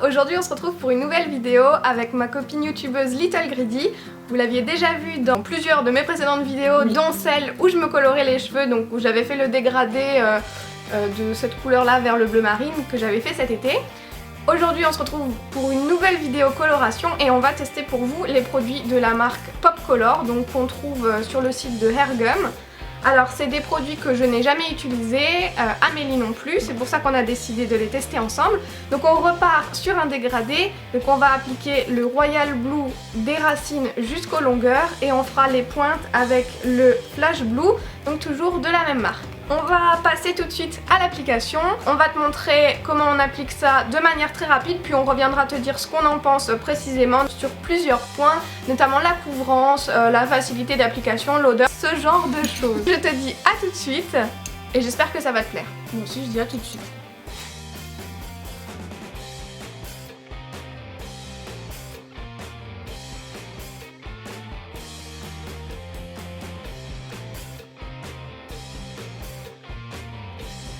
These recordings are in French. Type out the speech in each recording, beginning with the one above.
Aujourd'hui on se retrouve pour une nouvelle vidéo avec ma copine youtubeuse Little Greedy. Vous l'aviez déjà vu dans plusieurs de mes précédentes vidéos, dont celle où je me colorais les cheveux, donc où j'avais fait le dégradé de cette couleur là vers le bleu marine que j'avais fait cet été. Aujourd'hui on se retrouve pour une nouvelle vidéo coloration et on va tester pour vous les produits de la marque Popcolor, donc qu'on trouve sur le site de Hairgum. Alors c'est des produits que je n'ai jamais utilisés, Amélie non plus, c'est pour ça qu'on a décidé de les tester ensemble. Donc on repart sur un dégradé, donc on va appliquer le Royal Blue des racines jusqu'aux longueurs et on fera les pointes avec le Flash Blue, donc toujours de la même marque. On va passer tout de suite à l'application, on va te montrer comment on applique ça de manière très rapide, puis on reviendra te dire ce qu'on en pense précisément sur plusieurs points, notamment la couvrance, la facilité d'application, l'odeur, ce genre de choses. Je te dis à tout de suite et j'espère que ça va te plaire. Moi aussi je dis à tout de suite.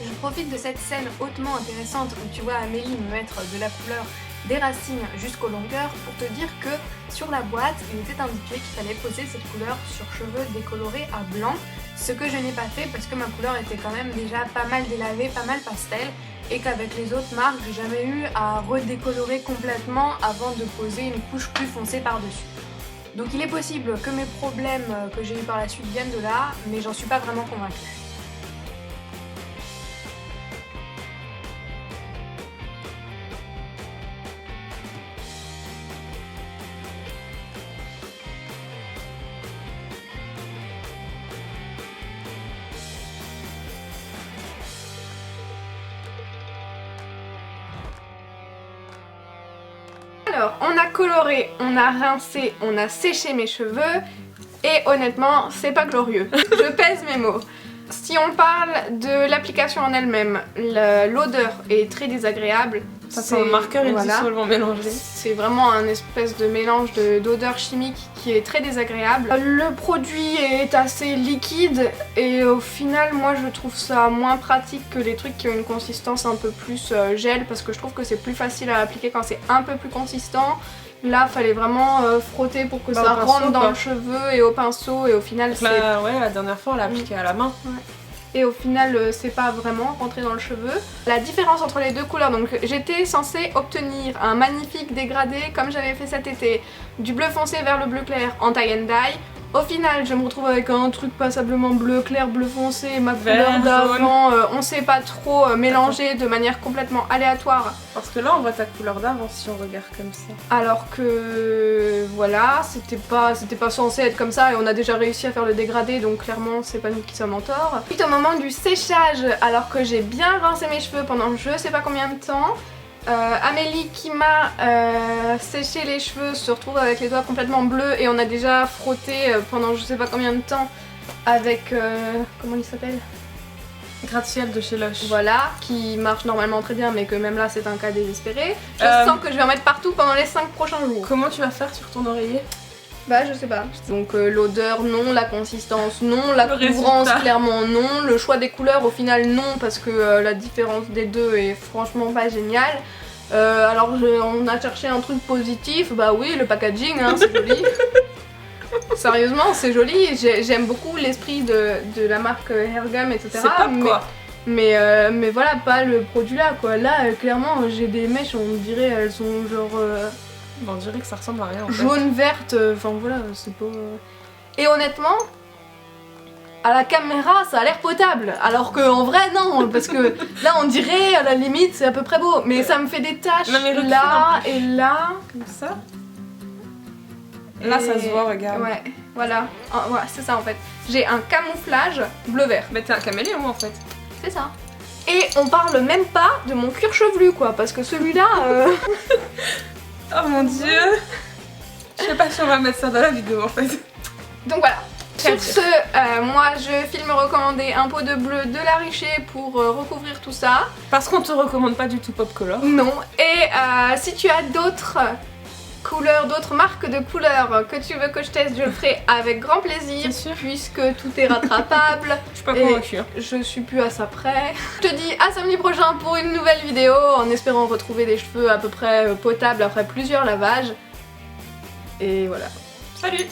Je profite de cette scène hautement intéressante où tu vois Amélie me mettre de la couleur des racines jusqu'aux longueurs pour te dire que sur la boîte il était indiqué qu'il fallait poser cette couleur sur cheveux décolorés à blanc, ce que je n'ai pas fait parce que ma couleur était quand même déjà pas mal délavée, pas mal pastel, et qu'avec les autres marques j'ai jamais eu à redécolorer complètement avant de poser une couche plus foncée par dessus. Donc il est possible que mes problèmes que j'ai eu par la suite viennent de là, mais j'en suis pas vraiment convaincue. Alors, on a coloré, on a rincé, on a séché mes cheveux et honnêtement, c'est pas glorieux. Je pèse mes mots. Si on parle de l'application en elle-même, l'odeur est très désagréable. Ça sent un marqueur et voilà, dissolvant mélangé. C'est vraiment un espèce de mélange d'odeur chimique qui est très désagréable. Le produit est assez liquide et au final moi je trouve ça moins pratique que les trucs qui ont une consistance un peu plus gel, parce que je trouve que c'est plus facile à appliquer quand c'est un peu plus consistant. Là fallait vraiment frotter pour que ça rentre dans le cheveu et au pinceau, et au final c'est... Ouais, la dernière fois on l'a appliqué à la main. Ouais. Et au final c'est pas vraiment rentré dans le cheveu. La différence entre les deux couleurs, donc j'étais censée obtenir un magnifique dégradé comme j'avais fait cet été, du bleu foncé vers le bleu clair en tie and dye. Au final je me retrouve avec un truc passablement bleu clair, bleu foncé, ma couleur d'avant, on sait pas trop, mélangé de manière complètement aléatoire. Parce que là on voit ta couleur d'avant si on regarde comme ça. Alors que voilà, c'était pas censé être comme ça et on a déjà réussi à faire le dégradé, donc clairement c'est pas nous qui sommes en tort. Puis au moment du séchage, alors que j'ai bien rincé mes cheveux pendant je sais pas combien de temps, Amélie qui m'a séché les cheveux se retrouve avec les doigts complètement bleus et on a déjà frotté pendant je sais pas combien de temps avec comment il s'appelle, Gratte-ciel de chez Lush. Voilà, qui marche normalement très bien mais que même là c'est un cas désespéré. Je sens que je vais en mettre partout pendant les 5 prochains jours. Comment tu vas faire sur ton oreiller? Bah je sais pas. Donc l'odeur non, la consistance non, la couvrance clairement non, le choix des couleurs au final non, parce que la différence des deux est franchement pas géniale. Alors on a cherché un truc positif, bah oui, le packaging, hein, c'est joli. Sérieusement c'est joli, j'aime beaucoup l'esprit de la marque Hairgum, etc. C'est pop quoi. Mais voilà, pas le produit là quoi. Là clairement j'ai des mèches, on dirait elles sont genre... Bon, on dirait que ça ressemble à rien en fait. Jaune, verte, enfin voilà, c'est pas... Et honnêtement, à la caméra ça a l'air potable, alors qu'en vrai non, parce que là on dirait à la limite c'est à peu près beau, mais ça me fait des taches là et là, comme ça. Là ça se voit, regarde. Ouais, voilà, voilà c'est ça en fait. J'ai un camouflage bleu-vert. Mais t'es un caméléon en fait. C'est ça. Et on parle même pas de mon cuir chevelu quoi, parce que celui-là... Oh mon dieu. Je sais pas si on va mettre ça dans la vidéo en fait. Donc voilà. Sur ce, moi je filme recommandé un pot de bleu de la Richer pour recouvrir tout ça. Parce qu'on te recommande pas du tout Popcolor. Non. Et si tu as d'autres couleurs, d'autres marques de couleurs que tu veux que je teste, je le ferai avec grand plaisir, puisque tout est rattrapable. suis pas convaincue. Je suis plus à ça près. Je te dis à samedi prochain pour une nouvelle vidéo en espérant retrouver des cheveux à peu près potables après plusieurs lavages. Et voilà. Salut.